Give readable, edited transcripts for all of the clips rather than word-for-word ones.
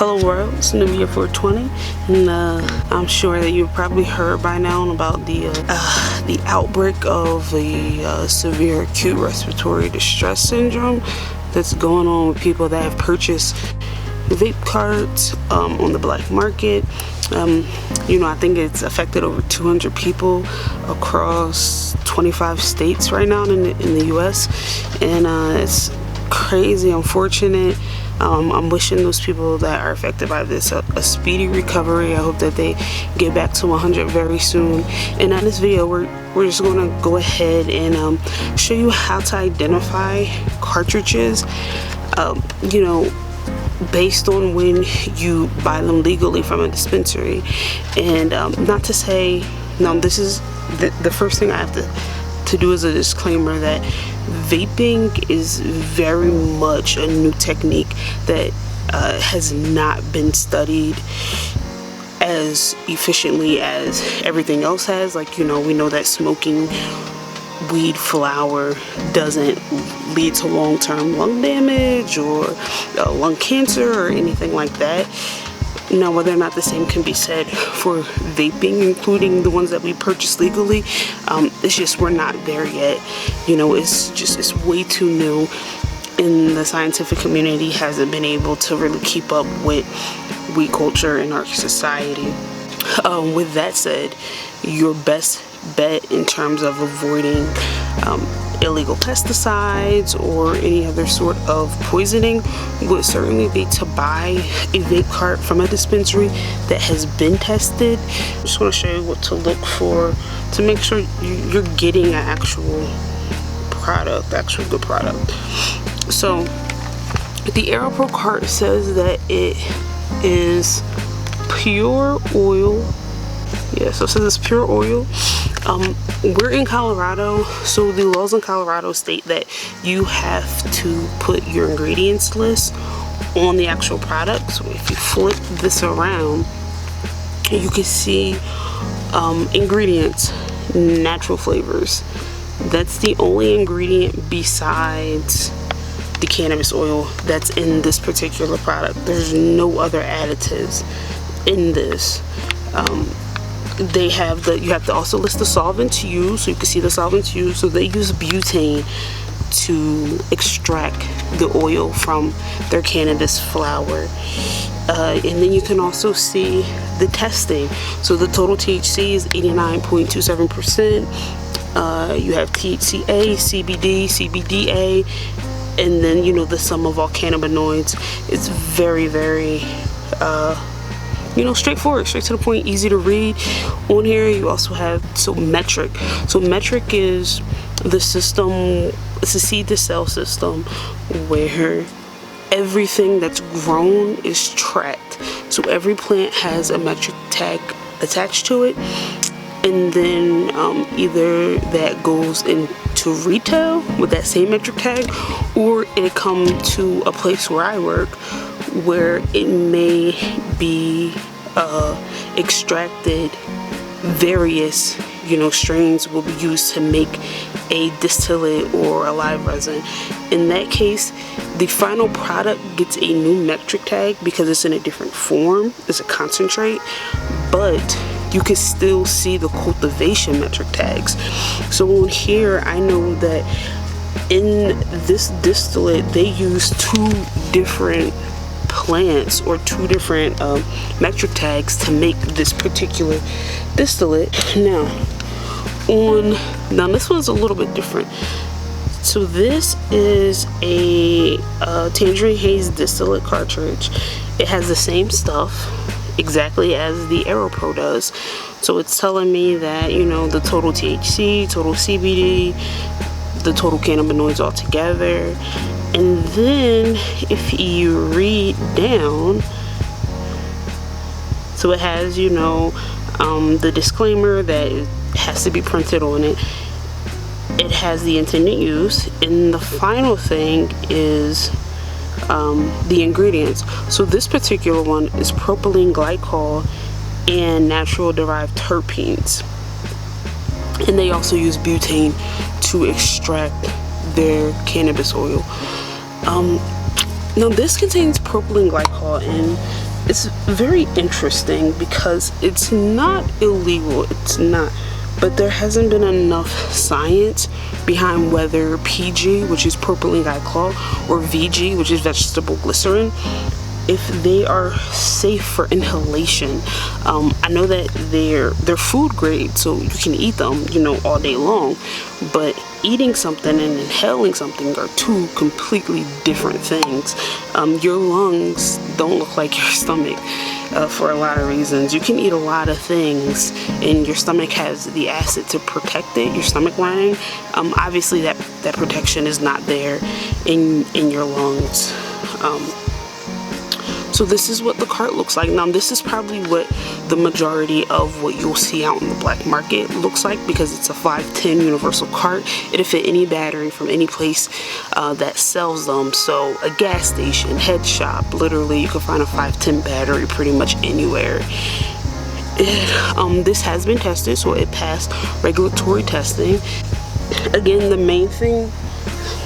Hello world, it's New Year 420, and I'm sure that you've probably heard by now about the outbreak of the severe acute respiratory distress syndrome that's going on with people that have purchased vape carts on the black market. I think it's affected over 200 people across 25 states right now in the US, and it's crazy, unfortunate. I'm wishing those people that are affected by this a speedy recovery. I hope that they get back to 100 very soon. And in this video, we're just going to go ahead and show you how to identify cartridges, based on when you buy them legally from a dispensary. And not to say, no, this is the first thing I have to do is a disclaimer that vaping is very much a new technique that has not been studied as efficiently as everything else has. Like, we know that smoking weed flower doesn't lead to long-term lung damage or lung cancer or anything like that. Now, whether or not the same can be said for vaping, including the ones that we purchase legally, it's just we're not there yet. It's way too new, and the scientific community hasn't been able to really keep up with weed culture in our society. With that said, your best bet in terms of avoiding illegal pesticides or any other sort of poisoning would certainly be to buy a vape cart from a dispensary that has been tested. I'm just going to show you what to look for to make sure you're getting an actual good product. So the AeroPro cart says that it is pure oil. Yeah, so it says it's pure oil. We're in Colorado, so the laws in Colorado state that you have to put your ingredients list on the actual product. So if you flip this around, you can see ingredients, natural flavors. That's the only ingredient besides the cannabis oil that's in this particular product. There's no other additives in this. You have to also list the solvents used, so you can see the solvents used. So they use butane to extract the oil from their cannabis flower. And then you can also see the testing. So the total THC is 89.27%. You have THCA, CBD, CBDA, and then the sum of all cannabinoids. It's very, very straightforward, straight to the point, easy to read. On here you also have metric. So metric is the system, it's a seed to cell system where everything that's grown is tracked. So every plant has a metric tag attached to it, and then either that goes into retail with that same metric tag, or it come to a place where I work where it may be extracted. Various strains will be used to make a distillate or a live resin. In that case, the final product gets a new metric tag because it's in a different form. It's a concentrate, but you can still see the cultivation metric tags. So on here, I know that in this distillate they use two different plants or two different metric tags to make this particular distillate. Now this one's a little bit different. So this is a tangerine haze distillate cartridge. It has the same stuff exactly as the AeroPro does. So it's telling me that the total THC, total CBD, the total cannabinoids all together. And then if you read down, so it has the disclaimer that it has to be printed on it. It has the intended use, and the final thing is the ingredients. So this particular one is propylene glycol and natural derived terpenes, and they also use butane to extract their cannabis oil. Now this contains propylene glycol, and it's very interesting because it's not illegal, it's not, but there hasn't been enough science behind whether PG, which is propylene glycol, or VG, which is vegetable glycerin, if they are safe for inhalation. I know that they're food grade, so you can eat them, you know, all day long, but eating something and inhaling something are two completely different things. Your lungs don't look like your stomach for a lot of reasons. You can eat a lot of things and your stomach has the acid to protect it, your stomach lining. Obviously that protection is not there in your lungs. So this is what the cart looks like. Now this is probably what the majority of what you'll see out in the black market looks like, because it's a 510 universal cart. It'll fit any battery from any place that sells them. So a gas station, head shop, literally you can find a 510 battery pretty much anywhere. This has been tested, so it passed regulatory testing. Again, the main thing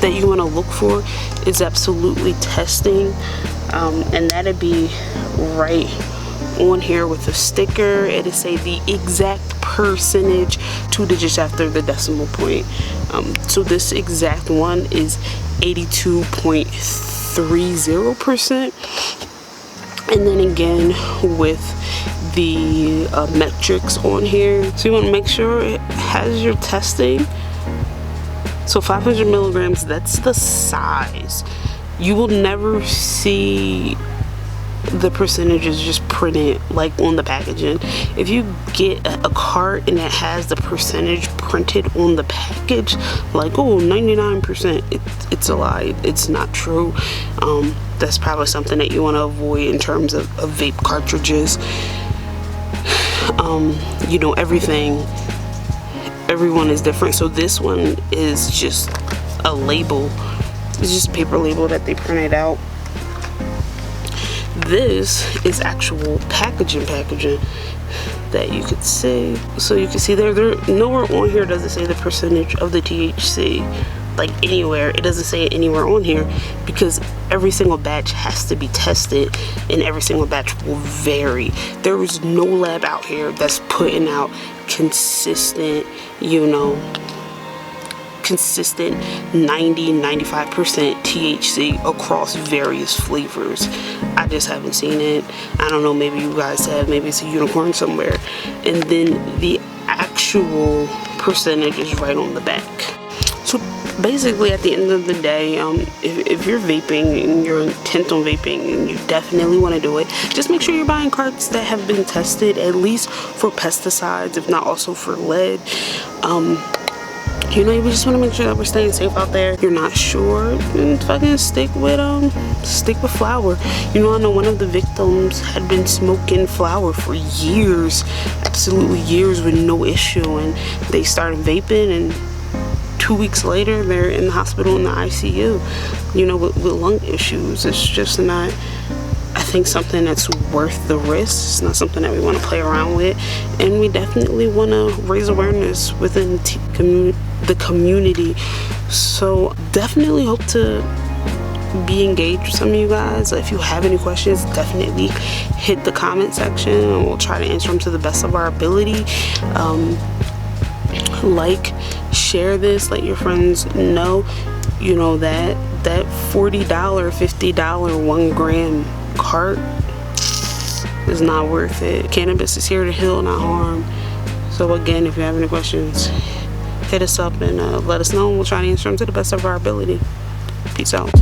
that you want to look for is absolutely testing, and that'd be right on here with a sticker. It'll say the exact percentage, 2 digits after the decimal point. So this exact one is 82.30%, and then again with the metrics on here, so you want to make sure it has your testing. So 500 milligrams, that's the size. You will never see the percentages just printed like on the packaging. If you get a cart and it has the percentage printed on the package, like, oh, 99%, it's a lie. It's not true. That's probably something that you want to avoid in terms of vape cartridges. You know, everyone is different. So this one is just a label. It's just a paper label that they printed out. This is actual packaging that you could see. So you can see there nowhere on here does it say the percentage of the THC, like anywhere. It doesn't say it anywhere on here because every single batch has to be tested and every single batch will vary. There is no lab out here that's putting out consistent, you know, consistent 90-95% THC across various flavors. I just haven't seen it. I don't know, maybe you guys have, maybe it's a unicorn somewhere. And then the actual percentage is right on the back. So basically at the end of the day, if you're vaping and you're intent on vaping and you definitely want to do it, just make sure you're buying carts that have been tested at least for pesticides, if not also for lead. You know, you just want to make sure that we're staying safe out there. If you're not sure, then fucking stick with flour. You know, I know one of the victims had been smoking flour for years, absolutely years, with no issue, and they started vaping, and 2 weeks later they're in the hospital in the ICU, you know, with lung issues. It's just not, I think, something that's worth the risk. It's not something that we want to play around with, and we definitely want to raise awareness within the community. So definitely hope to be engaged with some of you guys. If you have any questions, definitely hit the comment section and we'll try to answer them to the best of our ability. Like, share this, let your friends know, you know, that $40, $50 1 gram cart is not worth it. Cannabis is here to heal, not harm. So again, if you have any questions, hit us up and let us know, and we'll try to answer them to the best of our ability. Peace out.